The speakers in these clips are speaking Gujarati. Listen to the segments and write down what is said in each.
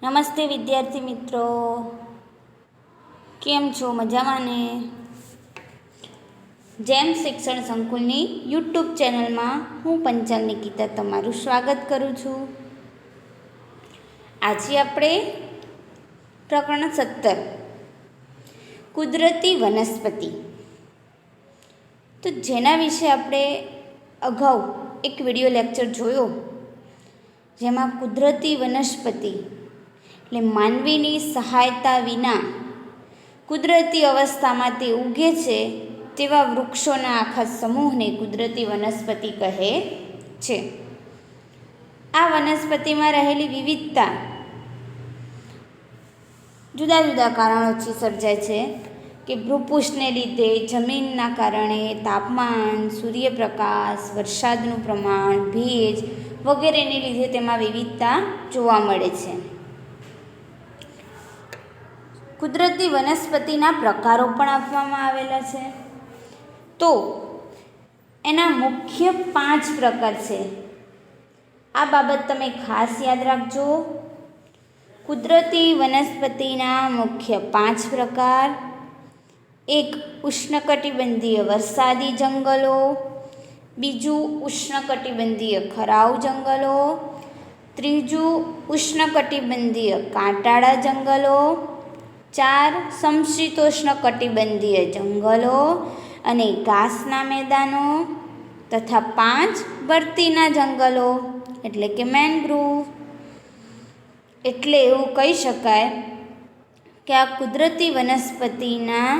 નમસ્તે વિદ્યાર્થી મિત્રો, કેમ છો? મજામાં ને? જેમ શિક્ષણ સંકુલની યુટ્યુબ ચેનલમાં હું પંચાલ નિકિતા તમારું સ્વાગત કરું છું. આજે આપણે પ્રકરણ 17 કુદરતી વનસ્પતિ, તો જેના વિશે આપણે અગાઉ એક વિડિયો લેક્ચર જોયો, જેમાં કુદરતી વનસ્પતિ એટલે માનવીની સહાયતા વિના કુદરતી અવસ્થામાં તે ઉગે છે તેવા વૃક્ષોના આખા સમૂહને કુદરતી વનસ્પતિ કહે છે. આ વનસ્પતિમાં રહેલી વિવિધતા જુદા જુદા કારણોથી સર્જાય છે કે ભૂપૃષ્ઠને લીધે, જમીનના કારણે, તાપમાન, સૂર્યપ્રકાશ, વરસાદનું પ્રમાણ, ભેજ વગેરેને લીધે તેમાં વિવિધતા જોવા મળે છે. કુદરતી વનસ્પતિના પ્રકારો પણ આપવામાં આવેલા છે. તો એના મુખ્ય 5 પ્રકાર છે. આ બાબત તમે ખાસ યાદ રાખજો. કુદરતી વનસ્પતિના મુખ્ય 5 પ્રકાર: 1. ઉષ્ણકટિબંધીય વરસાદી જંગલો. 2. ઉષ્ણકટિબંધીય ખરાઉ જંગલો. 3. ઉષ્ણકટિબંધીય કાંટાળા જંગલો. 4. સમશીતોષ્ણકટિબંધીય જંગલો અને ઘાસના મેદાનો. તથા 5. બરતીના જંગલો એટલે કે મેનગ્રુવ. એટલે એવું કહી શકાય કે આ કુદરતી વનસ્પતિના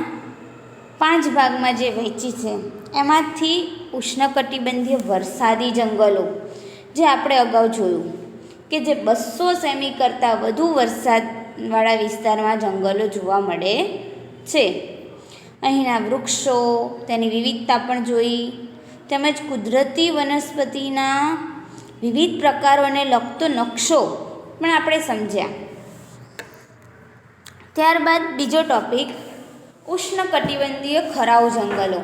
5 ભાગમાં જે વહેંચી છે, એમાંથી ઉષ્ણકટિબંધીય વરસાદી જંગલો, જે આપણે અગાઉ જોયું કે જે 200 સેમી કરતાં વધુ વરસાદવાળા વિસ્તારમાં જંગલો જોવા મળે છે. અહીંના વૃક્ષો, તેની વિવિધતા પણ જોઈ, તેમજ કુદરતી વનસ્પતિના વિવિધ પ્રકારોને લગતો નકશો પણ આપણે સમજ્યા. ત્યારબાદ બીજો ટોપિક ઉષ્ણકટિબંધીય ખરાઉ જંગલો,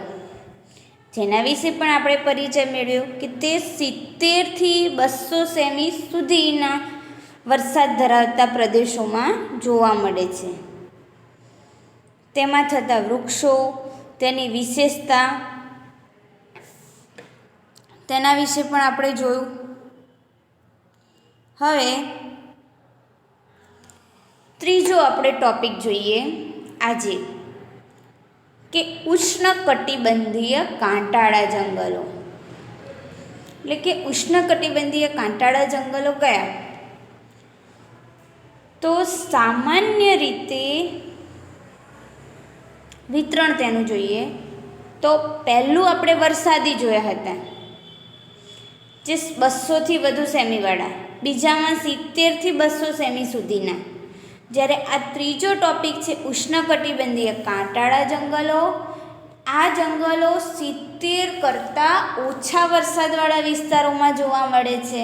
જેના વિશે પણ આપણે પરિચય મેળવ્યો કે તે 70 થી 200 સેમી સુધીના વરસાદ ધરાવતા પ્રદેશોમાં જોવા મળે છે. તેમાં થતા વૃક્ષો, તેની વિશેષતા, તેના વિશે પણ આપણે જોયું. હવે ત્રીજો આપણે ટોપિક જોઈએ આજે કે ઉષ્ણકટિબંધીય કાંટાળા જંગલો. એટલે કે ઉષ્ણકટિબંધીય કાંટાળા જંગલો કયા? તો સામાન્ય રીતે વિતરણ તેનું જોઈએ તો પહેલું આપણે વરસાદી જોયા હતા, જે 200 થી વધુ સેમીવાળા. બીજામાં 70 થી 200 સેમી સુધીના. જ્યારે આ ત્રીજો ટોપિક છે ઉષ્ણકટિબંધીય કાંટાળા જંગલો. આ જંગલો 70 કરતાં ઓછા વરસાદવાળા વિસ્તારોમાં જોવા મળે છે.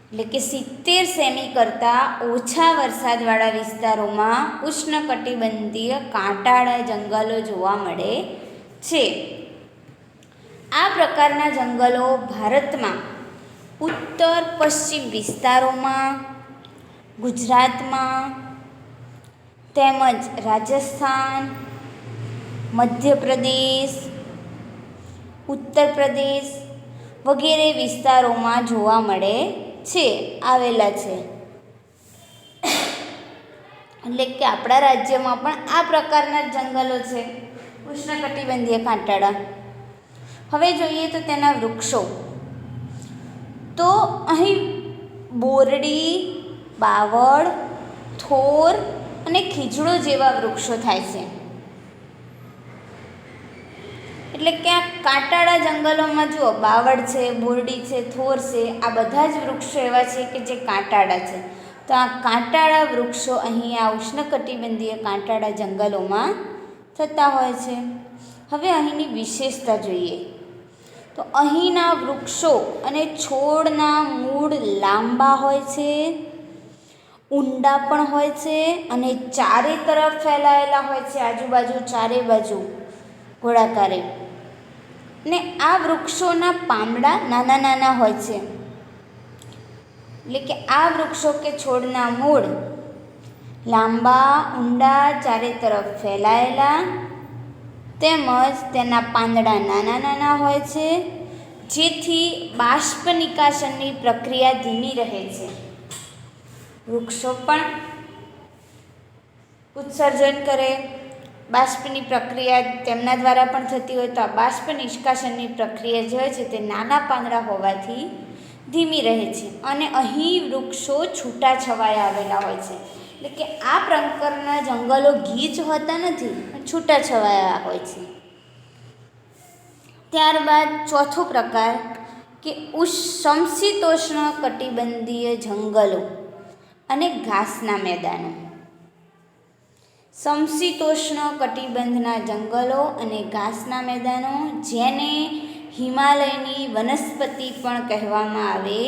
એટલે કે 70 સેમી કરતાં ઓછા વરસાદવાળા વિસ્તારોમાં ઉષ્ણકટિબંધીય કાંટાળા જંગલો જોવા મળે છે. આ પ્રકારના જંગલો ભારતમાં ઉત્તર પશ્ચિમ વિસ્તારોમાં, ગુજરાતમાં તેમજ રાજસ્થાન, મધ્યપ્રદેશ, ઉત્તર પ્રદેશ વગેરે વિસ્તારોમાં જોવા મળે છે, આવેલા છે. એટલે કે આપણા રાજ્યમાં પણ આ પ્રકારના જંગલો છે, ઉષ્ણકટિબંધીય કાંટાળા. હવે જોઈએ તો તેના વૃક્ષો. તો અહીં બોરડી, બાવળ, થોર અને ખીજડો જેવા વૃક્ષો થાય છે. એટલે કે આ કાંટાળા જંગલોમાં જુઓ, બાવળ છે, બોરડી છે, થોર છે, આ બધા જ વૃક્ષો એવા છે કે જે કાંટાળા છે. તો આ કાંટાળા વૃક્ષો અહીં આ ઉષ્ણકટિબંધીય કાંટાળા જંગલોમાં થતા હોય છે. હવે અહીંની વિશેષતા જોઈએ તો અહીંના વૃક્ષો અને છોડના મૂળ લાંબા હોય છે, ઊંડા પણ હોય છે અને ચારે તરફ ફેલાયેલા હોય છે, આજુબાજુ ચારે બાજુ ગોળાકારે. ને આ વૃક્ષોના પાંદડા નાના નાના હોય છે. એટલે કે આ વૃક્ષો કે છોડના મૂળ લાંબા ઊંડા ચારે તરફ ફેલાયેલા તેમજ તેના પાંદડા નાના નાના હોય છે, જેથી બાષ્પ નિકાસનની પ્રક્રિયા ધીમી રહે છે. વૃક્ષો પણ ઉત્સર્જન કરે, બાષ્પની પ્રક્રિયા તેમના દ્વારા પણ થતી હોય, તો આ બાષ્પ નિષ્કાશનની પ્રક્રિયા જે હોય છે તે નાના પાંદડા હોવાથી ધીમી રહે છે. અને અહીં વૃક્ષો છૂટા છવાયા આવેલા હોય છે, એટલે કે આ પ્રકારના જંગલો ગીચ હોતા નથી, પણ છૂટા છવાયા હોય છે. ત્યારબાદ ચોથો પ્રકાર કે સમશીતોષ્ણ કટિબંધીય જંગલો અને ઘાસના મેદાનો. સમશીતોષ્ણ કટિબંધના જંગલો અને ઘાસના મેદાનો, જેને હિમાલયની વનસ્પતિ પણ કહેવામાં આવે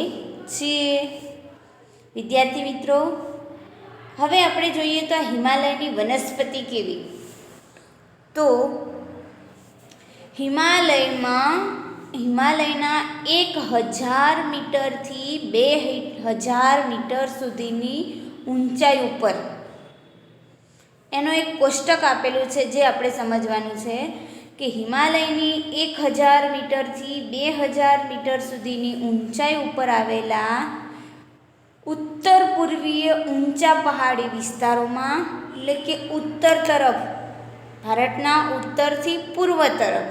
છે. વિદ્યાર્થી મિત્રો, હવે આપણે જોઈએ તો આ હિમાલયની વનસ્પતિ કેવી. તો હિમાલયના 1000 મીટરથી 2000 મીટર સુધીની ઊંચાઈ ઉપર એનો એક કોષ્ટક આપેલું છે, જે આપણે સમજવાનું છે કે હિમાલયની 1000 મીટરથી 2000 મીટર સુધીની ઊંચાઈ ઉપર આવેલા ઉત્તર પૂર્વીય ઊંચા પહાડી વિસ્તારોમાં, એટલે કે ઉત્તર તરફ, ભારતના ઉત્તરથી પૂર્વ તરફ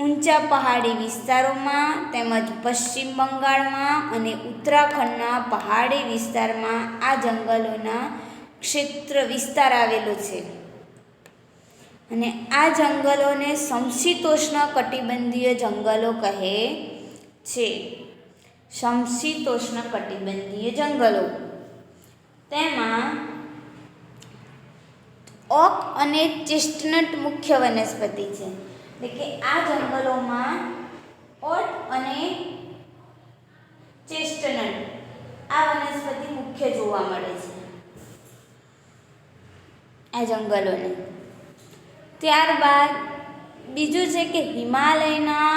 ઊંચા પહાડી વિસ્તારોમાં તેમજ પશ્ચિમ બંગાળમાં અને ઉત્તરાખંડના પહાડી વિસ્તારમાં આ જંગલોના ક્ષેત્ર વિસ્તાર આવેલો છે. અને આ જંગલોને સમશીતોષ્ણ કટિબંધીય જંગલો કહે છે. સમશીતોષ્ણ કટિબંધીય જંગલો, તેમાં ઓક અને ચેસ્ટનટ મુખ્ય વનસ્પતિ છે. એટલે કે આ જંગલોમાં ઓક અને ચેસ્ટનટ આ વનસ્પતિ મુખ્ય જોવા મળે છે આ જંગલોને. ત્યારબાદ બીજું છે કે હિમાલયના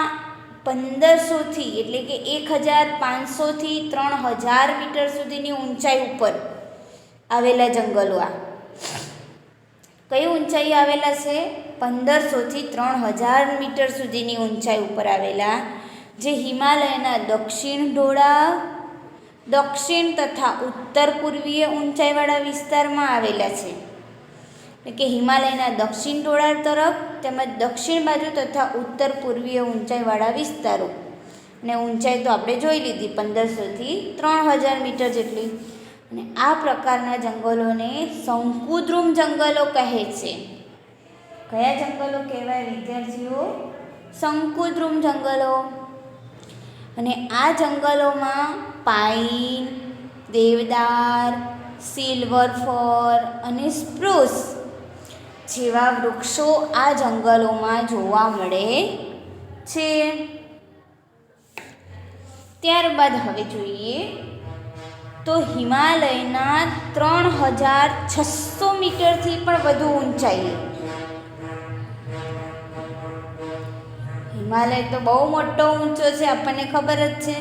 1500થી એટલે કે 1500થી 3000 મીટર સુધીની ઊંચાઈ ઉપર આવેલા જંગલો. આ કઈ ઊંચાઈ આવેલા છે? 1500થી 3000 મીટર સુધીની ઊંચાઈ ઉપર આવેલા, જે હિમાલયના દક્ષિણ તથા ઉત્તર પૂર્વીય ઊંચાઈવાળા વિસ્તારમાં આવેલા છે. એટલે કે હિમાલયના દક્ષિણ ઢોળાવ તરફ તેમજ દક્ષિણ બાજુ તથા ઉત્તર પૂર્વીય ઊંચાઈવાળા વિસ્તારો. અને ઊંચાઈ તો આપણે જોઈ લીધી 1500થી 3000 મીટર જેટલી. અને આ પ્રકારના જંગલોને શંકુદ્રુમ જંગલો કહે છે. કયા જંગલો કહેવાય વિદ્યાર્થીઓ? શંકુદ્રુમ જંગલો. અને આ જંગલોમાં પાઇન, દેવદાર, સિલ્વર ફર અને સ્પ્રૂસ જેવા વૃક્ષો આ જંગલોમાં જોવા મળે છે. ત્યારબાદ હવે જોઈએ તો હિમાલયના 3600 મીટરથી પણ વધુ ઊંચાઈ. હિમાલય તો બહુ મોટો ઊંચો છે, આપણને ખબર જ છે.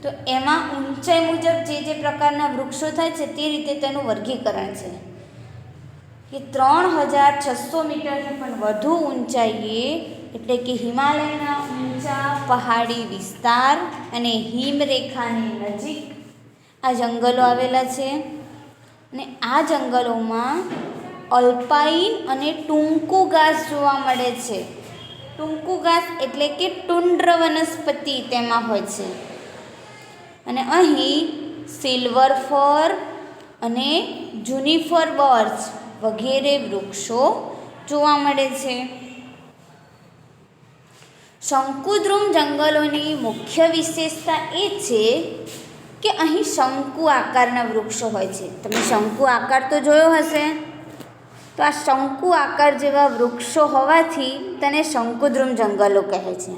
તો એમાં ઊંચાઈ મુજબ જે પ્રકારના વૃક્ષો થાય છે તે રીતે તેનું વર્ગીકરણ છે કે 3600 મીટરથી પણ વધુ ઊંચાઈએ, એટલે કે હિમાલયના ઊંચા પહાડી વિસ્તાર અને હિમરેખાની નજીક આ જંગલો આવેલા છે. અને આ જંગલોમાં અલ્પાઇન અને ટૂંકું ઘાસ જોવા મળે છે. ટૂંકું ઘાસ એટલે કે ટુંડ્ર વનસ્પતિ તેમાં હોય છે. અને અહીં સિલ્વર ફર અને જુનિફર બર્ચ વગેરે વૃક્ષો જોવા મળે છે. શંકુદ્રુમ જંગલોની મુખ્ય વિશેષતા એ છે કે અહીં શંકુ આકારના વૃક્ષો હોય છે. તમે શંકુ આકાર તો જોયો હશે, તો આ શંકુ આકાર જેવા વૃક્ષો હોવાથી તેને શંકુદ્રુમ જંગલો કહે છે.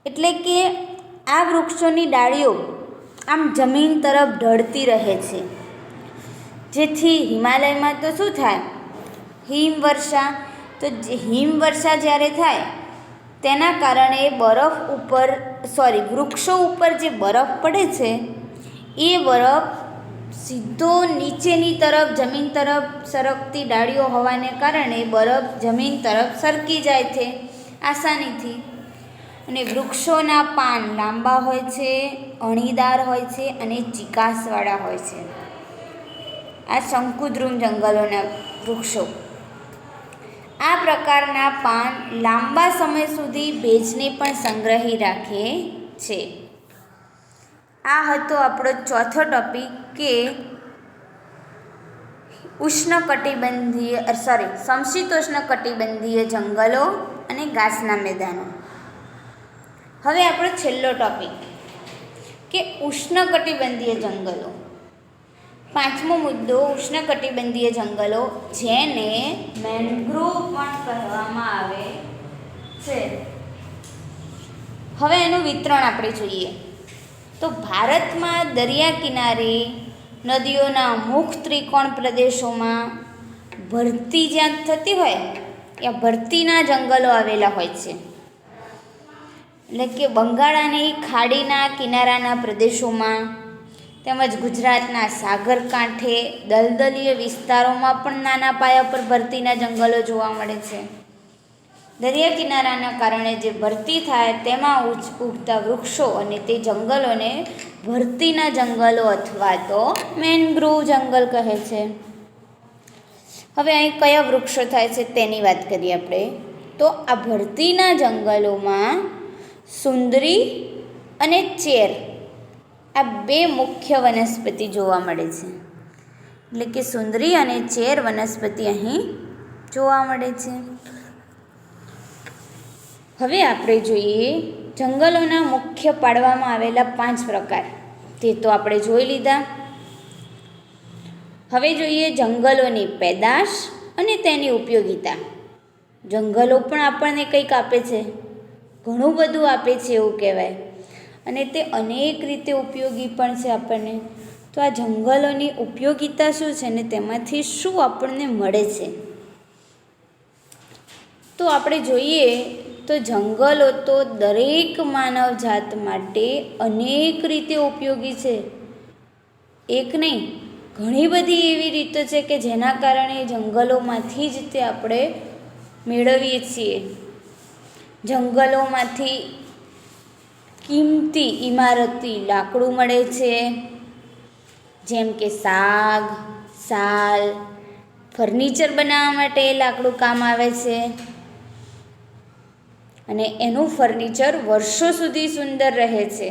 એટલે કે આ વૃક્ષોની ડાળીઓ આમ જમીન તરફ ઢળતી રહે છે, જેથી હિમાલયમાં તો શું થાય? હિમવર્ષા. તો હિમવર્ષા જ્યારે થાય તેના કારણે વૃક્ષો ઉપર જે બરફ પડે છે એ બરફ સીધો નીચેની તરફ જમીન તરફ સરકતી ડાળીઓ હોવાને કારણે બરફ જમીન તરફ સરકી જાય છે આસાનીથી. અને વૃક્ષોના પાન લાંબા હોય છે, અણીદાર હોય છે અને ચીકાસવાળા હોય છે. આ શંકુદ્રુમ જંગલોના વૃક્ષો. આ પ્રકારના પાન લાંબા સમય સુધી ભેજને પણ સંગ્રહી રાખે છે. આ હતો આપણો ચોથો ટોપિક કે સમશીતોષ્ણકટિબંધીય જંગલો અને ઘાસના મેદાનો. હવે આપણો છેલ્લો ટોપિક કે ઉષ્ણકટિબંધીય જંગલો. પાંચમો મુદ્દો ઉષ્ણકટિબંધીય જંગલો, જેને મેન્ગ્રોવ પણ કહેવામાં આવે છે. હવે એનું વિતરણ આપણે જોઈએ તો ભારતમાં દરિયા કિનારે નદીઓના મુખ ત્રિકોણ પ્રદેશોમાં ભરતી જ્યાં થતી હોય ત્યાં ભરતીના જંગલો આવેલા હોય છે. એટલે કે બંગાળાની ખાડીના કિનારાના પ્રદેશોમાં તેમજ ગુજરાતના સાગર કાંઠે દલદલીય વિસ્તારોમાં પણ નાના પાયા પર ભરતીના જંગલો જોવા મળે છે. દરિયા કિનારાના કારણે જે ભરતી થાય તેમાં ઉગતા વૃક્ષો અને તે જંગલોને ભરતીના જંગલો અથવા તો મેન્ગ્રોવ જંગલ કહે છે. હવે અહીં કયા વૃક્ષો થાય છે તેની વાત કરીએ આપણે. તો આ ભરતીના જંગલોમાં સુંદરી અને ચેર આ બે મુખ્ય વનસ્પતિ જોવા મળે છે. એટલે કે સુંદરી અને ચેર વનસ્પતિ અહીં જોવા મળે છે. હવે આપણે જોઈએ જંગલોના મુખ્ય પાડવામાં આવેલા 5 પ્રકાર. તે તો આપણે જોઈ લીધા. હવે જોઈએ જંગલોની પેદાશ અને તેની ઉપયોગિતા. જંગલો પણ આપણને કંઈક આપે છે, ઘણું બધું આપે છે એવું કહેવાય, અને તે અનેક રીતે ઉપયોગી પણ છે આપણને. તો આ જંગલોની ઉપયોગિતા શું છે ને તેમાંથી શું આપણને મળે છે તો આપણે જોઈએ તો જંગલો તો દરેક માનવજાત માટે અનેક રીતે ઉપયોગી છે. એક નહીં, ઘણી બધી એવી રીતો છે કે જેના કારણે જંગલોમાંથી જ તે આપણે મેળવીએ છીએ. જંગલોમાંથી કિંમતી ઇમારતી લાકડું મળે છે, જેમ કે સાગ, સાલ, ફર્નિચર બનાવવા માટે લાકડું કામ આવે છે અને એનું ફર્નિચર વર્ષો સુધી સુંદર રહે છે.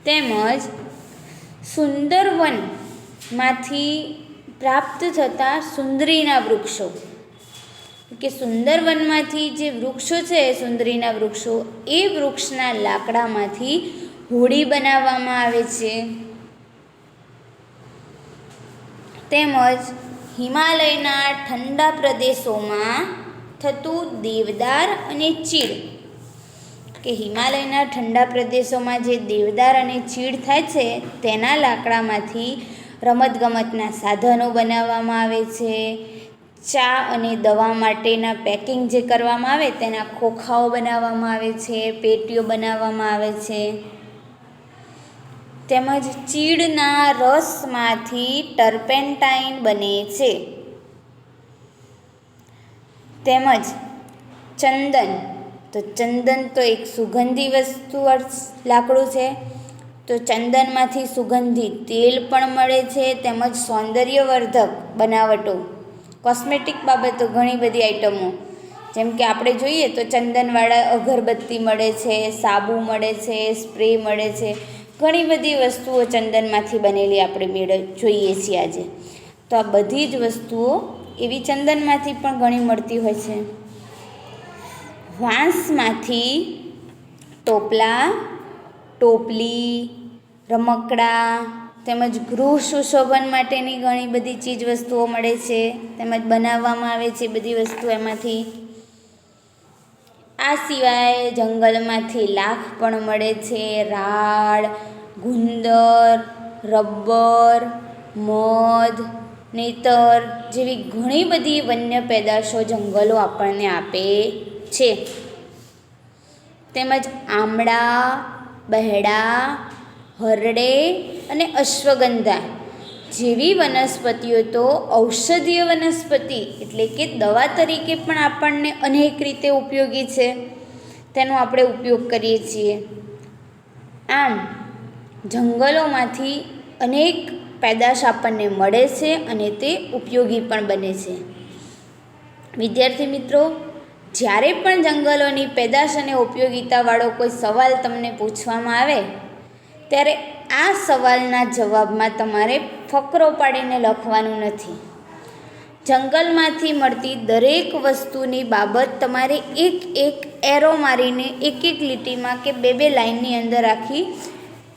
તેમજ સુંદરવનમાંથી પ્રાપ્ત થતા સુંદરીના વૃક્ષો, કે સુંદરવનમાંથી જે વૃક્ષો છે સુંદરીના વૃક્ષો, એ વૃક્ષના લાકડામાંથી હોડી બનાવવામાં આવે છે. તેમજ હિમાલયના ઠંડા પ્રદેશોમાં થતું દેવદાર અને ચીડ, કે હિમાલયના ઠંડા પ્રદેશોમાં જે દેવદાર અને ચીડ થાય છે તેના લાકડામાંથી રમતગમતના સાધનો બનાવવામાં આવે છે. ચા અને દવા માટેના પેકિંગ જે કરવામાં આવે તેના ખોખાઓ બનાવવામાં આવે છે, પેટીઓ બનાવવામાં આવે છે. તેમજ ચીડના રસમાંથી ટર્પેન્ટાઇન બને છે. તેમજ ચંદન, તો ચંદન તો એક સુગંધી વસ્તુ લાકડું છે, તો ચંદનમાંથી સુગંધી તેલ પણ મળે છે. તેમજ સૌંદર્યવર્ધક બનાવટો, કોસ્મેટિક બાબતો ઘણી બધી આઈટમો, જેમ કે આપણે જોઈએ તો ચંદનવાળા અગરબત્તી મળે છે, સાબુ મળે છે, સ્પ્રે મળે છે. ઘણી બધી વસ્તુઓ ચંદનમાંથી બનેલી આપણે જોઈએ છીએ આજે. તો આ બધી જ વસ્તુઓ એવી ચંદનમાંથી પણ ઘણી મળતી હોય છે. વાંસમાંથી ટોપલા, ટોપલી, રમકડા તેમજ ગૃહ સુશોભન માટેની ઘણી બધી ચીજ વસ્તુઓ મળે છે, તેમજ બનાવવામાં આવે છે બધી વસ્તુ એમાંથી. આ સિવાય જંગલમાંથી લાખ પણ મળે છે, રાળ, ગુંદર, રબર, મધ, નેતર જેવી ઘણી બધી વન્ય પેદાશો જંગલો આપણને આપે છે. તેમજ આમળા, બહેડા, હરડે અને અશ્વગંધા જેવી વનસ્પતિઓ તો ઔષધીય વનસ્પતિ એટલે કે દવા તરીકે પણ આપણને અનેક રીતે ઉપયોગી છે, તેનો આપણે ઉપયોગ કરીએ છીએ. આમ જંગલોમાંથી અનેક પેદાશ આપણને મળે છે અને તે ઉપયોગી પણ બને છે. વિદ્યાર્થી મિત્રો, જ્યારે પણ જંગલોની પેદાશ અને ઉપયોગિતાવાળો કોઈ સવાલ તમને પૂછવામાં આવે ત્યારે આ સવાલના જવાબમાં તમારે ફકરો પાડીને લખવાનું નથી. જંગલમાંથી મળતી દરેક વસ્તુની બાબત તમારે એક એક એરો મારીને એક એક લીટીમાં કે બે લાઇનની અંદર આખી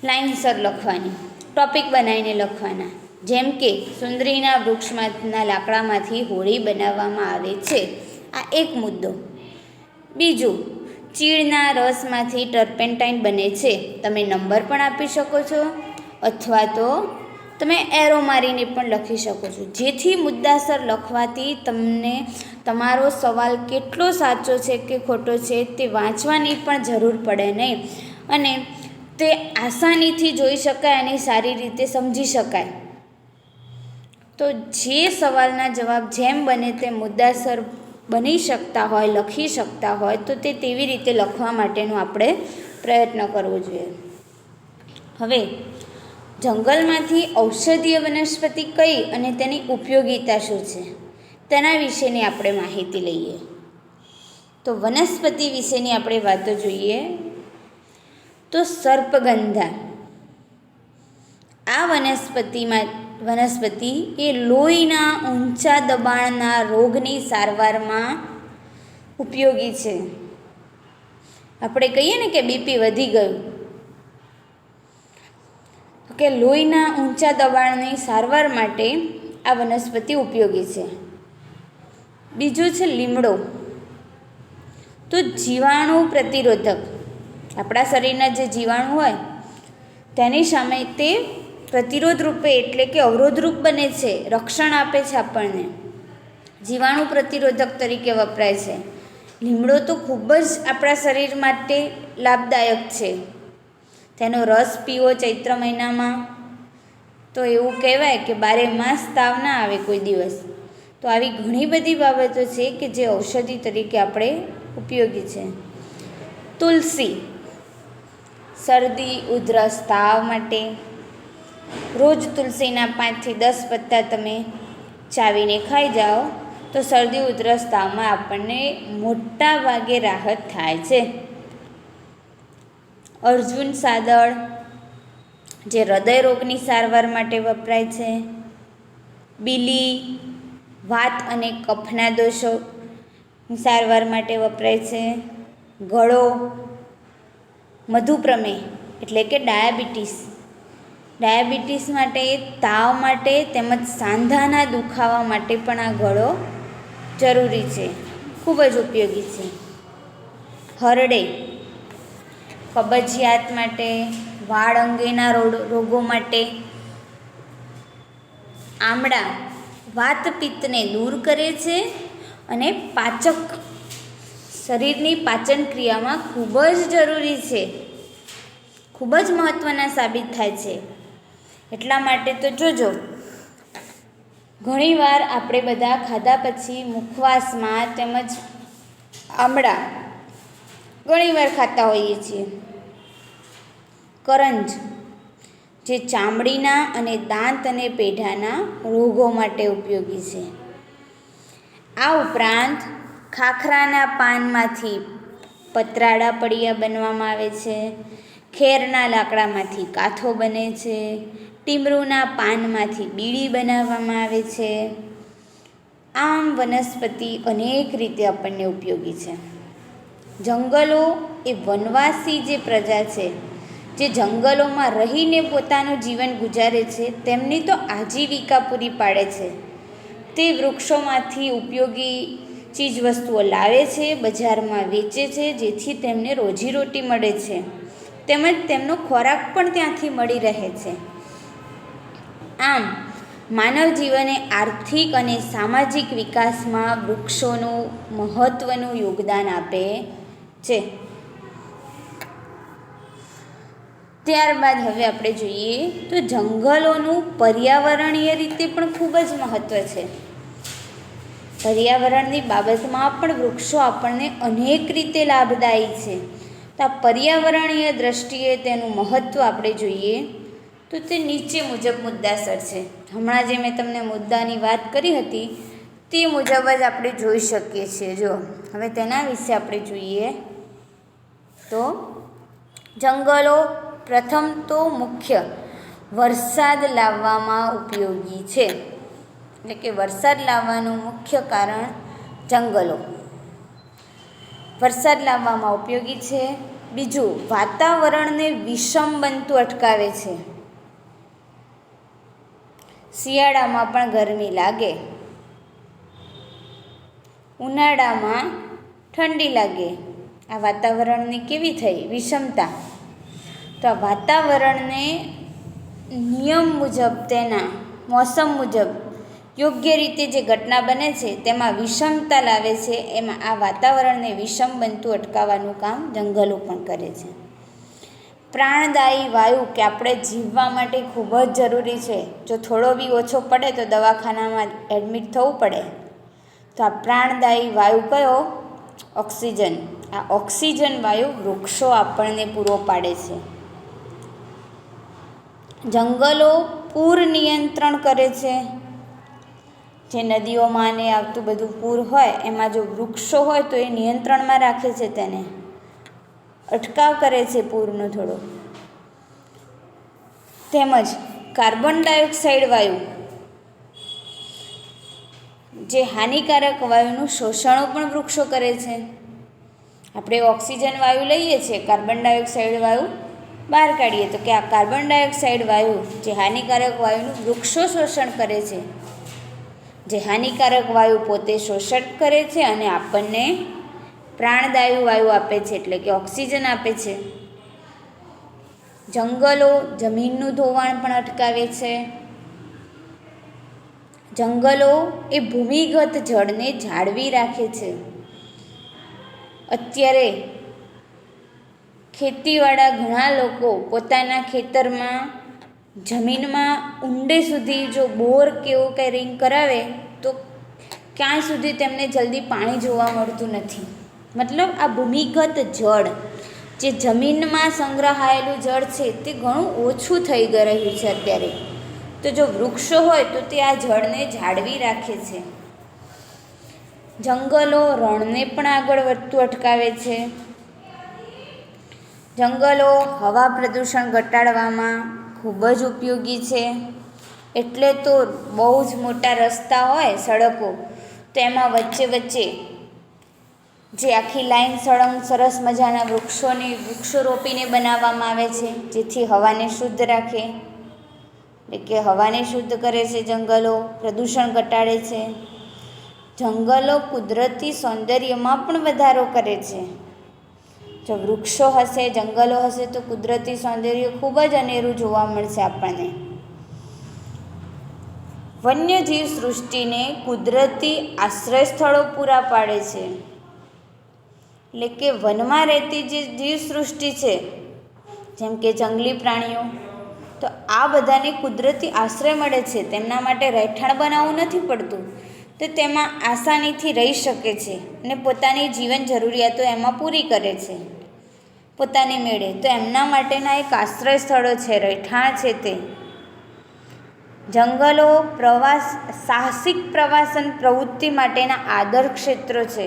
લાઇનસર લખવાની, ટોપિક બનાવીને લખવાના. જેમ કે સુંદરીના વૃક્ષના લાકડામાંથી હોળી બનાવવામાં આવે છે, આ એક મુદ્દો. બીજું, ચીડના રસમાંથી ટર્પેન્ટાઇન બને છે. તમે નંબર પણ આપી શકો છો અથવા તો તમે એરો મારીને પણ લખી શકો છો, જેથી મુદ્દાસર લખવાથી તમને તમારો સવાલ કેટલો સાચો છે કે ખોટો છે તે વાંચવાની પણ જરૂર પડે નહીં અને તે આસાનીથી જોઈ શકાય અને સારી રીતે સમજી શકાય. તો જે સવાલના જવાબ જેમ બને તે મુદ્દાસર બની શકતા હોય, લખી શકતા હોય તો તે તેવી રીતે લખવા માટેનો આપણે પ્રયત્ન કરવો જોઈએ. હવે જંગલમાંથી ઔષધીય વનસ્પતિ કઈ અને તેની ઉપયોગિતા શું છે તેના વિશેની આપણે માહિતી લઈએ. તો વનસ્પતિ વિશેની આપણે વાતો જોઈએ તો સર્પગંધા આ વનસ્પતિ એ લોહીના ઊંચા દબાણના રોગની સારવારમાં ઉપયોગી છે. આપણે કહીએ ને કે બીપી વધી ગયું, કે લોહીના ઊંચા દબાણની સારવાર માટે આ વનસ્પતિ ઉપયોગી છે. બીજું છે લીમડો, તો જીવાણુ પ્રતિરોધક, આપણા શરીરના જે જીવાણુ હોય તેની સામે તે પ્રતિરોધ રૂપે એટલે કે અવરોધરૂપ બને છે, રક્ષણ આપે છે આપણને, જીવાણુ પ્રતિરોધક તરીકે વપરાય છે. લીમડો તો ખૂબ જ આપણા શરીર માટે લાભદાયક છે. તેનો રસ પીવો ચૈત્ર મહિનામાં તો એવું કહેવાય કે 12 માસ તાવ ના આવે કોઈ દિવસ. તો આવી ઘણી બધી બાબતો છે કે જે ઔષધિ તરીકે આપણે ઉપયોગી છે. તુલસી શરદી, ઉધરસ, તાવ માટે રોજ તુલસીના 5 થી 10 પત્તા તમે ચાવીને ખાઈ જાઓ તો શરદી, ઉધરસ, તાવમાં આપણને મોટા ભાગે રાહત થાય છે. અર્જુન સાદળ જે હૃદય રોગની સારવાર માટે વપરાય છે. બીલી વાત અને કફના દોષો સારવાર માટે વપરાય છે. ગળો મધુપ્રમેહ એટલે કે ડાયાબિટીસ માટે, તાવ માટે તેમજ સાંધાના દુખાવા માટે પણ આ ગળો જરૂરી છે, ખૂબ જ ઉપયોગી છે. હરડે કબજિયાત માટે, વાળ અંગેના રોગો માટે. આમળા વાત પિત્તને દૂર કરે છે અને શરીરની પાચન ક્રિયામાં ખૂબ જ જરૂરી છે, ખૂબ જ મહત્ત્વના સાબિત થાય છે. એટલા માટે તો જોજો, ઘણીવાર આપણે બધા ખાધા પછી મુખવાસમાં તેમજ આમળા ઘણીવાર ખાતા હોઈએ છીએ. કરંજ જે ચામડીના અને દાંત અને પેઢાના રોગો માટે ઉપયોગી છે. આ ઉપરાંત ખાખરાના પાનમાંથી પતરાળા પડિયા બનવામાં આવે છે. ખેરના લાકડામાંથી કાથો બને છે. ટીમરૂના પાનમાંથી બીડી બનાવવામાં આવે છે. આમ વનસ્પતિ અનેક રીતે આપણને ઉપયોગી છે. જંગલો એ વનવાસી જે પ્રજા છે, જે જંગલોમાં રહીને પોતાનું જીવન ગુજારે છે, તેમની તો આજીવિકા પૂરી પાડે છે. તે વૃક્ષોમાંથી ઉપયોગી ચીજવસ્તુઓ લાવે છે, બજારમાં વેચે છે, જેથી તેમને રોજીરોટી મળે છે તેમજ તેમનો ખોરાક પણ ત્યાંથી મળી રહે છે. આમ માનવ જીવને આર્થિક અને સામાજિક વિકાસમાં વૃક્ષોનું મહત્ત્વનું યોગદાન આપે છે. ત્યારબાદ હવે આપણે જોઈએ તો જંગલોનું પર્યાવરણીય રીતે પણ ખૂબ જ મહત્ત્વ છે. પર્યાવરણની બાબતમાં પણ વૃક્ષો આપણને અનેક રીતે લાભદાયી છે. તો આ પર્યાવરણીય દ્રષ્ટિએ તેનું મહત્ત્વ આપણે જોઈએ તો તે નીચે મુજબ મુદ્દાસર છે. હમણાં જે મેં તમને મુદ્દાની વાત કરી હતી તે મુજબ જ આપણે જોઈ શકીએ છીએ. જો હવે તેના વિશે આપણે જોઈએ તો જંગલો પ્રથમ તો મુખ્ય વરસાદ લાવવામાં ઉપયોગી છે. એટલે કે વરસાદ લાવવાનું મુખ્ય કારણ જંગલો વરસાદ લાવવામાં ઉપયોગી છે. બીજું, વાતાવરણને વિષમ બનતું અટકાવે છે. શિયાળામાં પણ ગરમી લાગે, ઉનાળામાં ઠંડી લાગે. આ વાતાવરણની કેવી થઈ વિષમતા. તો આ વાતાવરણને નિયમ મુજબ તેના મોસમ મુજબ યોગ્ય રીતે જે ઘટના બને છે તેમાં વિષમતા લાવે છે. એમાં આ વાતાવરણને વિષમ બનતું અટકાવવાનું કામ જંગલો પણ કરે છે. પ્રાણદાયી વાયુ કે આપણે જીવવા માટે ખૂબ જ જરૂરી છે. જો થોડો બી ઓછો પડે તો દવાખાનામાં એડમિટ થવું પડે. તો આ પ્રાણદાયી વાયુ કયો? ઓક્સિજન. આ ઓક્સિજન વાયુ વૃક્ષો આપણને પૂરો પાડે છે. જંગલો પૂર નિયંત્રણ કરે છે. જે નદીઓમાં ને આવતું બધું પૂર હોય એમાં જો વૃક્ષો હોય તો એ નિયંત્રણમાં રાખે છે, તેને અટકાવ કરે છે પૂરનો થોડો. તેમજ કાર્બન ડાયોક્સાઇડ વાયુ જે હાનિકારક વાયુનું શોષણો પણ વૃક્ષો કરે છે. આપણે ઓક્સિજન વાયુ લઈએ છીએ, કાર્બન ડાયોક્સાઇડ વાયુ બહાર કાઢીએ તો કે આ કાર્બન ડાયોક્સાઇડ વાયુ જે હાનિકારક વાયુનું વૃક્ષો શોષણ કરે છે. જે હાનિકારક વાયુ પોતે શોષણ કરે છે અને આપણને પ્રાણદાયી વાયુ આપે છે, એટલે કે ઓક્સિજન આપે છે. જંગલો જમીનનું ધોવાણ પણ અટકાવે છે. જંગલો એ ભૂમિગત જળને જાળવી રાખે છે. અત્યારે ખેતીવાળા ઘણા લોકો પોતાના ખેતરમાં જમીનમાં ઊંડે સુધી જો બોર કે એવું કંઈ રિંગ કરાવે તો ક્યાં સુધી તેમને જલ્દી પાણી જોવા મળતું નથી. મતલબ આ ભૂમિગત જળ જે જમીનમાં સંગ્રહાયેલું જળ છે તે ઘણું ઓછું થઈ રહ્યું છે અત્યારે. તો જો વૃક્ષો હોય તો તે આ જળને જાળવી રાખે છે. જંગલો રણને પણ આગળ વધતું અટકાવે છે. જંગલો હવા પ્રદૂષણ ઘટાડવામાં ખૂબ જ ઉપયોગી છે. એટલે તો બહુ જ મોટા રસ્તા હોય, સડકો, તો એમાં વચ્ચે વચ્ચે જે આખી લાઈન સળંગ સરસ મજાના વૃક્ષો રોપીને બનાવવામાં આવે છે, જેથી હવાને શુદ્ધ રાખે. એટલે કે હવાને શુદ્ધ કરે છે. જંગલો પ્રદૂષણ ઘટાડે છે. જંગલો કુદરતી સૌંદર્યમાં પણ વધારો કરે છે. જો વૃક્ષો હશે, જંગલો હશે તો કુદરતી સૌંદર્ય ખૂબ જ અનેરું જોવા મળશે આપણને. વન્યજીવ સૃષ્ટિને કુદરતી આશ્રય સ્થળો પૂરા પાડે છે. એટલે કે વનમાં રહેતી જે જીવસૃષ્ટિ છે, જેમ કે જંગલી પ્રાણીઓ, તો આ બધાને કુદરતી આશ્રય મળે છે. તેમના માટે રહેઠાણ બનાવવું નથી પડતું, તો તેમાં આસાનીથી રહી શકે છે અને પોતાની જીવન જરૂરિયાતો એમાં પૂરી કરે છે પોતાની મેળે. તો એમના માટેના એક આશ્રય સ્થળો છે, રહેઠાણ છે તે. જંગલો સાહસિક પ્રવાસન પ્રવૃત્તિ માટેના આદર્શ ક્ષેત્રો છે.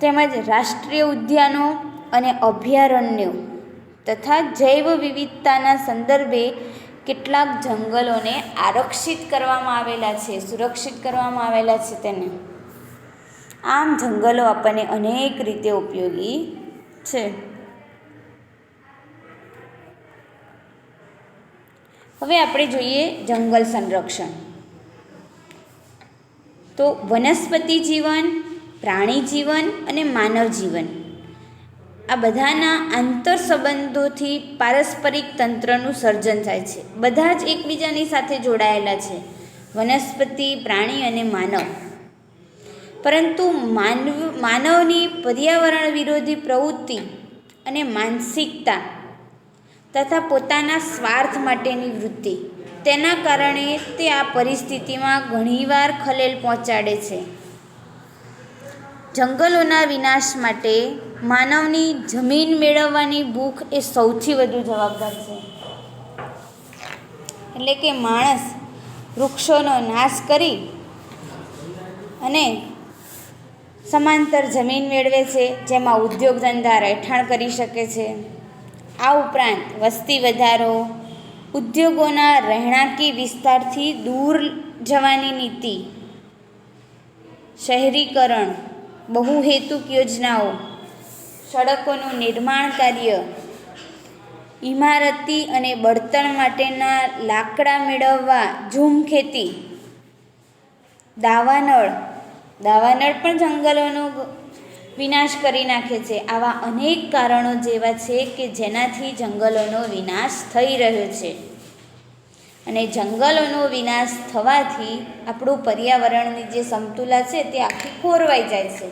તેમજ રાષ્ટ્રીય ઉદ્યાનો અને અભયારણ્યો તથા જૈવ વિવિધતાના સંદર્ભે કેટલાક જંગલોને આરક્ષિત કરવામાં આવેલા છે, સુરક્ષિત કરવામાં આવેલા છે તેને. આમ જંગલો આપણને અનેક રીતે ઉપયોગી છે. હવે આપણે જોઈએ જંગલ સંરક્ષણ. તો વનસ્પતિ જીવન, પ્રાણી જીવન અને માનવ જીવન, આ બધાના આંતર સંબંધોથી પારસ્પરિક તંત્રનું સર્જન થાય છે. બધા જ એકબીજાની સાથે જોડાયેલા છે, વનસ્પતિ, પ્રાણી અને માનવ. પરંતુ માનવની પર્યાવરણ વિરોધી પ્રવૃત્તિ અને માનસિકતા તથા પોતાના સ્વાર્થ માટેની વૃત્તિ, તેના કારણે તે આ પરિસ્થિતિમાં ઘણીવાર ખલેલ પહોંચાડે છે. જંગલોના વિનાશ માટે માનવની જમીન મેળવવાની ભૂખ એ સૌથી વધુ જવાબદાર છે. એટલે કે માણસ વૃક્ષોનો નાશ કરી અને સમાંતર જમીન મેળવે છે, જેમાં ઉદ્યોગ ધંધા રહેઠાણ કરી શકે છે. આ ઉપરાંત વસ્તી વધારો, ઉદ્યોગોના રહેણાંકી વિસ્તારથી દૂર જવાની નીતિ, શહેરીકરણ, બહુહેતુક યોજનાઓ, સડકોનું નિર્માણ કાર્ય, ઇમારતી અને બળતણ માટેના લાકડા મેળવવા ઝૂમ ખેતી, દાવાનળ પણ જંગલોનો વિનાશ કરી નાખે છે. આવા અનેક કારણો જેવા છે કે જેનાથી જંગલોનો વિનાશ થઈ રહ્યો છે. અને જંગલોનો વિનાશ થવાથી આપણું પર્યાવરણની જે સમતુલા છે તે આખી ખોરવાઈ જાય છે.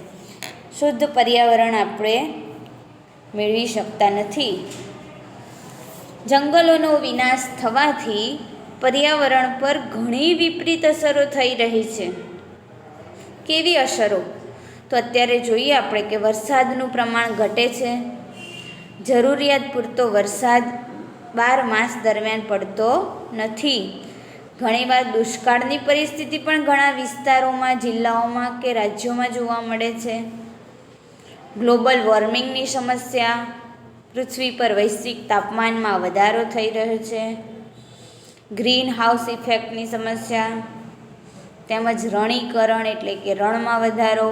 શુદ્ધ પર્યાવરણ આપણે મેળવી શકતા નથી. જંગલોનો વિનાશ થવાથી પર્યાવરણ પર ઘણી વિપરીત અસરો થઈ રહી છે. કેવી અસરો? તો અત્યારે જોઈએ આપણે કે વરસાદનું પ્રમાણ ઘટે છે. જરૂરિયાત પૂરતો વરસાદ 12 માસ દરમિયાન પડતો નથી. ઘણીવાર દુષ્કાળની પરિસ્થિતિ પણ ઘણા વિસ્તારોમાં, જિલ્લાઓમાં કે રાજ્યોમાં જોવા મળે છે. ગ્લોબલ વોર્મિંગની સમસ્યા, પૃથ્વી પર વૈશ્વિક તાપમાનમાં વધારો થઈ રહ્યો છે. ગ્રીન હાઉસ ઇફેક્ટની સમસ્યા, તેમજ રણીકરણ એટલે કે રણમાં વધારો,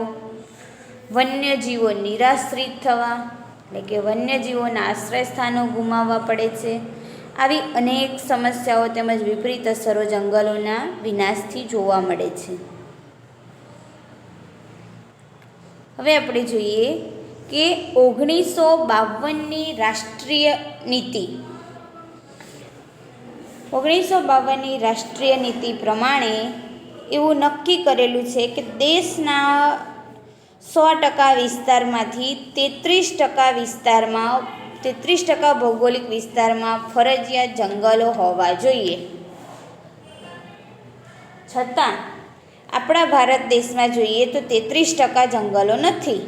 વન્યજીવો નિરાશ્રિત થવા એટલે કે વન્યજીવોના આશ્રય સ્થાનો ગુમાવવા પડે છે. આવી અનેક સમસ્યાઓ તેમજ વિપરીત અસરો જંગલોના વિનાશથી જોવા મળે છે. હવે આપણે જોઈએ કે 1952ની રાષ્ટ્રીય નીતિ 1952ની રાષ્ટ્રીય નીતિ પ્રમાણે એવું નક્કી કરેલું છે કે દેશના 100% વિસ્તારમાંથી 33% ભૌગોલિક વિસ્તારમાં ફરજિયાત જંગલો હોવા જોઈએ. છતાં આપણા ભારત દેશમાં જોઈએ તો 33% જંગલો નથી.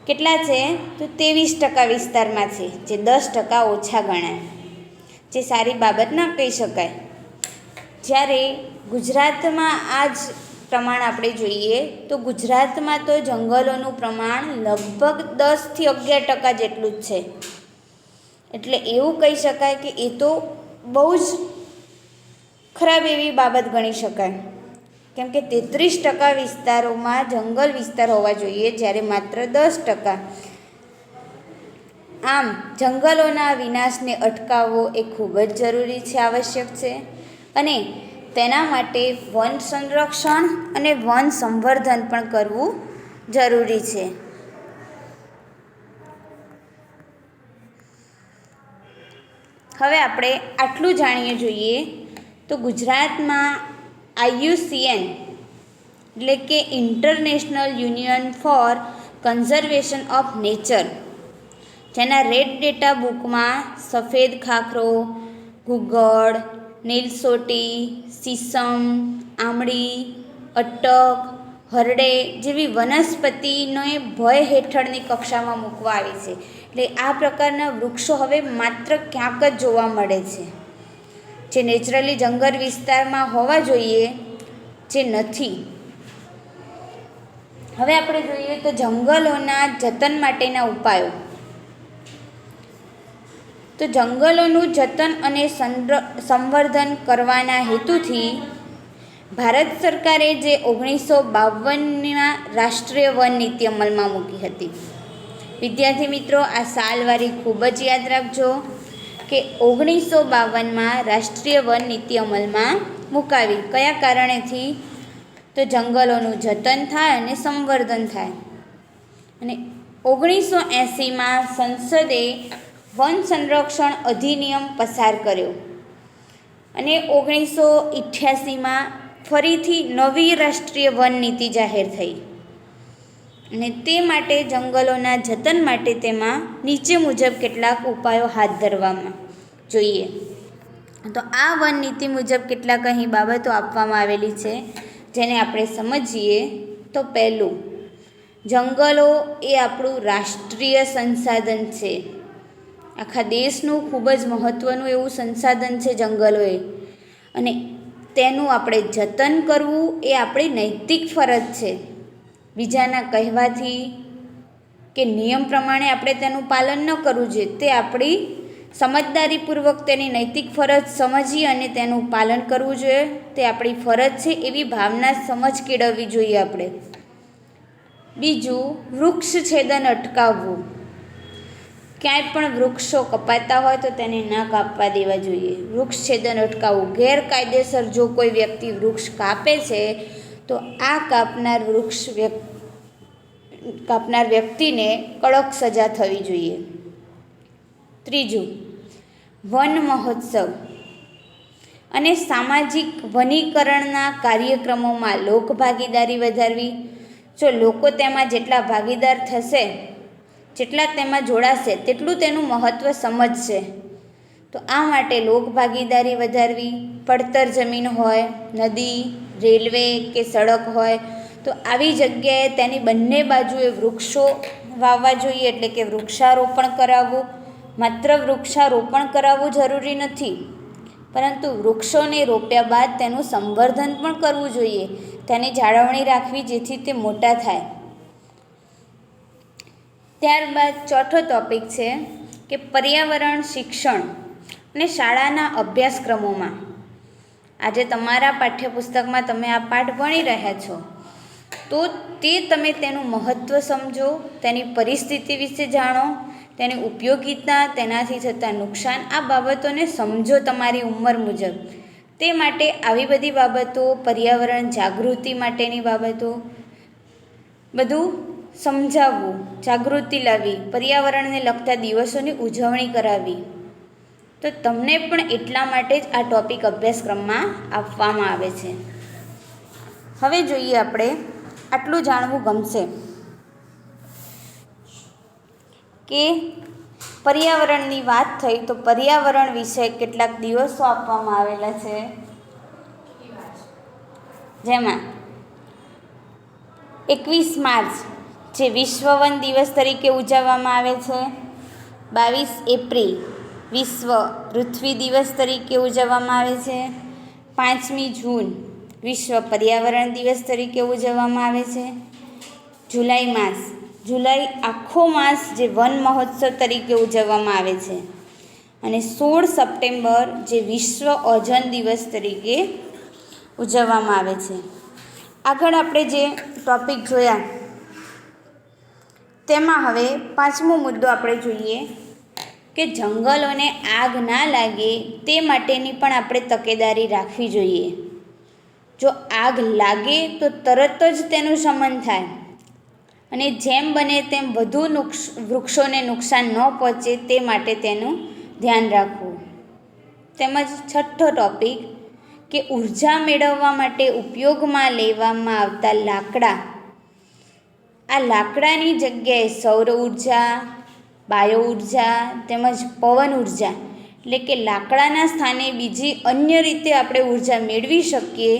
કેટલા છે? તો 23% વિસ્તારમાં છે, જે 10% ઓછા ગણાય, જે સારી બાબત ના કહી શકાય. જ્યારે ગુજરાતમાં આ જ પ્રમાણ આપણે જોઈએ તો ગુજરાતમાં તો જંગલોનું પ્રમાણ લગભગ 10થી 11% જેટલું જ છે. એટલે એવું કહી શકાય કે એ તો બહુ જ ખરાબ એવી બાબત ગણી શકાય, કેમ કે 33% વિસ્તારોમાં જંગલ વિસ્તાર હોવા જોઈએ, જ્યારે માત્ર 10%. આમ જંગલોના વિનાશને અટકાવવો એ ખૂબ જ જરૂરી છે, આવશ્યક છે. અને તેના માટે વન સંરક્ષણ અને વન સંવર્ધન પણ કરવું જરૂરી છે. હવે આપણે આટલું જાણીએ જોઈએ તો ગુજરાતમાં IUCN એટલે કે international union for conservation of nature, જેના રેડ ડેટા બુકમાં સફેદ ખાખરો, ઘુગડ, નીલસોટી, સીસમ, આમળી, અટક, હરડે જેવી વનસ્પતિને ભય હેઠળની કક્ષામાં મૂકવા આવી છે. એટલે આ પ્રકારના વૃક્ષો હવે માત્ર ક્યાંક જ જોવા મળે છે, જે નેચરલી જંગલ વિસ્તારમાં હોવા જોઈએ, જે નથી. હવે આપણે જોઈએ તો જંગલોના જતન માટેના ઉપાયો. તો જંગલોનું જતન અને સંવર્ધન કરવાના હેતુથી ભારત સરકારે જે 1952માં રાષ્ટ્રીય વન નીતિ અમલમાં મૂકી હતી. વિદ્યાર્થી મિત્રો, આ સાલવારી ખૂબ જ યાદ રાખજો કે 1952માં રાષ્ટ્રીય વન નીતિ અમલમાં મુકાવી. કયા કારણેથી? તો જંગલોનું જતન થાય અને સંવર્ધન થાય. અને 1980માં સંસદે વન સંરક્ષણ અધિનિયમ પસાર કર્યો અને 1988માં ફરીથી નવી રાષ્ટ્રીય વન નીતિ જાહેર થઈ. અને તે માટે જંગલોના જતન માટે તેમાં નીચે મુજબ કેટલાક ઉપાયો હાથ ધરવામાં જોઈએ. તો આ વન નીતિ મુજબ કેટલાક અહીં બાબતો આપવામાં આવેલી છે, જેને આપણે સમજીએ. તો પહેલું, જંગલો એ આપણું રાષ્ટ્રીય સંસાધન છે. આખા દેશનું ખૂબ જ મહત્ત્વનું એવું સંસાધન છે જંગલો એ, અને તેનું આપણે જતન કરવું એ આપણી નૈતિક ફરજ છે. બીજાના કહેવાથી કે નિયમ પ્રમાણે આપણે તેનું પાલન ન કરવું જોઈએ, તે આપણી સમજદારીપૂર્વક તેની નૈતિક ફરજ સમજી અને તેનું પાલન કરવું જોઈએ. તે આપણી ફરજ છે એવી ભાવના સમજ કેળવવી જોઈએ આપણે. બીજું, વૃક્ષ છેદન અટકાવવું. ક્યાંય પણ વૃક્ષો કપાતા હોય તો તેને ન કાપવા દેવા જોઈએ. વૃક્ષ છેદન અટકાવવું. ગેરકાયદેસર જો કોઈ વ્યક્તિ વૃક્ષ કાપે છે તો આ કાપનાર વ્યક્તિને કડક સજા થવી જોઈએ. ત્રીજું, વન મહોત્સવ અને સામાજિક વનીકરણના કાર્યક્રમોમાં લોકભાગીદારી વધારવી. જો લોકો તેમાં જેટલા ભાગીદાર થશે, જેટલા તેમાં જોડાશે, તેટલું તેનું મહત્ત્વ સમજશે. તો આ માટે લોકભાગીદારી વધારવી. પડતર જમીન હોય, નદી, રેલવે કે સડક હોય, તો આવી જગ્યાએ તેની બંને બાજુએ વૃક્ષો વાવવા જોઈએ, એટલે કે વૃક્ષારોપણ કરાવવું. માત્ર વૃક્ષારોપણ કરાવવું જરૂરી નથી, પરંતુ વૃક્ષોને રોપ્યા બાદ તેનું સંવર્ધન પણ કરવું જોઈએ, તેની જાળવણી રાખવી, જેથી તે મોટા થાય. ત્યારબાદ ચોથો ટૉપિક છે કે પર્યાવરણ શિક્ષણ અને શાળાના અભ્યાસક્રમોમાં. આજે તમારા પાઠ્યપુસ્તકમાં તમે આ પાઠ ભણી રહ્યા છો, તો તે તમે તેનું મહત્ત્વ સમજો, તેની પરિસ્થિતિ વિશે જાણો, તેની ઉપયોગિતા, તેનાથી થતાં નુકસાન, આ બાબતોને સમજો તમારી ઉંમર મુજબ. તે માટે આવી બધી બાબતો, પર્યાવરણ જાગૃતિ માટેની બાબતો બધું સમજાવવું, જાગૃતિ લાવવી, પર્યાવરણને લગતા દિવસોની ઉજવણી કરાવવી. તો તમને પણ એટલા માટે જ આ ટૉપિક અભ્યાસક્રમમાં આપવામાં આવે છે. હવે જોઈએ આપણે, આટલું જાણવું ગમશે કે પર્યાવરણની વાત થઈ તો પર્યાવરણ વિશે કેટલાક દિવસો આપવામાં આવેલા છે, જેમાં 21 માર્ચ જે વિશ્વ વન દિવસ તરીકે ઉજવવામાં આવે છે, 22 એપ્રિલ વિશ્વ પૃથ્વી દિવસ તરીકે ઉજવવામાં આવે છે, 5મી જૂન વિશ્વ પર્યાવરણ દિવસ તરીકે ઉજવવામાં આવે છે, જુલાઈ આખો માસ જે વન મહોત્સવ તરીકે ઉજવવામાં આવે છે, અને 16 સપ્ટેમ્બર જે વિશ્વ ઓઝોન દિવસ તરીકે ઉજવવામાં આવે છે. આગળ આપણે જે ટૉપિક જોયા તેમાં હવે 5મો મુદ્દો આપણે જોઈએ કે જંગલોને આગ ના લાગે તે માટેની પણ આપણે તકેદારી રાખવી જોઈએ. જો આગ લાગે તો તરત જ તેનું શમન થાય, અને જેમ બને તેમ વધુ વૃક્ષોને નુકસાન ન પહોંચે તે માટે તેનું ધ્યાન રાખવું. તેમજ છઠ્ઠો ટૉપિક કે ઉર્જા મેળવવા માટે ઉપયોગમાં લેવામાં આવતા લાકડા, આ લાકડાની જગ્યાએ સૌર ઉર્જા, બાયો ઉર્જા તેમજ પવન ઉર્જા, એટલે કે લાકડાના સ્થાને બીજી અન્ય રીતે આપણે ઉર્જા મેળવી શકીએ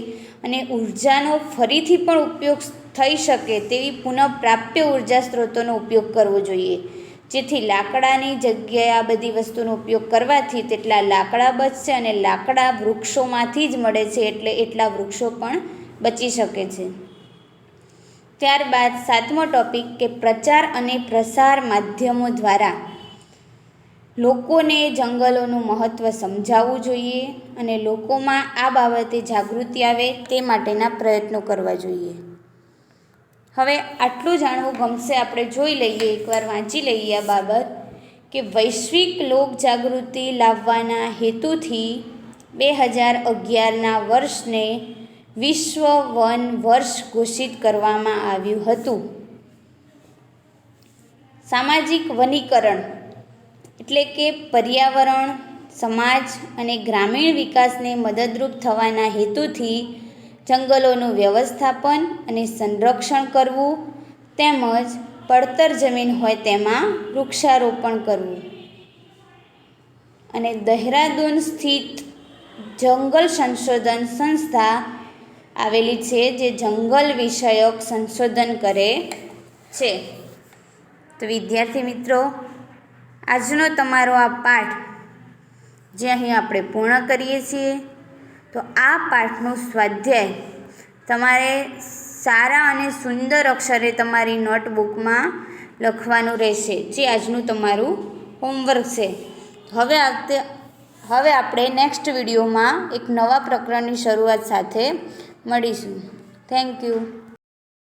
અને ઉર્જાનો ફરીથી પણ ઉપયોગ થઈ શકે તેવી પુનઃપ્રાપ્ય ઉર્જા સ્ત્રોતોનો ઉપયોગ કરવો જોઈએ, જેથી લાકડાની જગ્યાએ આ બધી વસ્તુનો ઉપયોગ કરવાથી તેટલા લાકડા બચશે, અને લાકડા વૃક્ષોમાંથી જ મળે છે, એટલે એટલા વૃક્ષો પણ બચી શકે છે. ત્યારબાદ 7મો ટૉપિક કે પ્રચાર અને પ્રસાર માધ્યમો દ્વારા લોકોને જંગલોનું મહત્ત્વ સમજાવવું જોઈએ, અને લોકોમાં આ બાબતે જાગૃતિ આવે તે માટેના પ્રયત્નો કરવા જોઈએ. હવે આટલું જાણવું ગમશે, આપણે જોઈ લઈએ, એકવાર વાંચી લઈએ આ બાબત કે વૈશ્વિક લોકજાગૃતિ લાવવાના હેતુથી 2011ના વર્ષને વિશ્વ વન વર્ષ ઘોષિત કરવામાં આવ્યું હતું. સામાજિક વનીકરણ એટલે કે પર્યાવરણ, સમાજ અને ગ્રામીણ વિકાસને મદદરૂપ થવાના હેતુથી જંગલોનું વ્યવસ્થાપન અને સંરક્ષણ કરવું, તેમજ પડતર જમીન હોય તેમાં વૃક્ષારોપણ કરવું. અને દહેરાદૂન સ્થિત જંગલ સંશોધન સંસ્થા આવેલી છે જે જંગલ વિષયક સંશોધન કરે છે. તો વિદ્યાર્થી મિત્રો, આજનો તમારો આ પાઠ જે અહીં આપણે પૂર્ણ કરીએ છીએ, તો આ પાઠનું સ્વાધ્યાય તમારે સારા અને સુંદર અક્ષરે તમારી નોટબુકમાં લખવાનું રહેશે, જે આજનું તમારું હોમવર્ક છે. હવે આપણે નેક્સ્ટ વિડીયોમાં એક નવા પ્રકરણની શરૂઆત સાથે મળીશું. Thank you.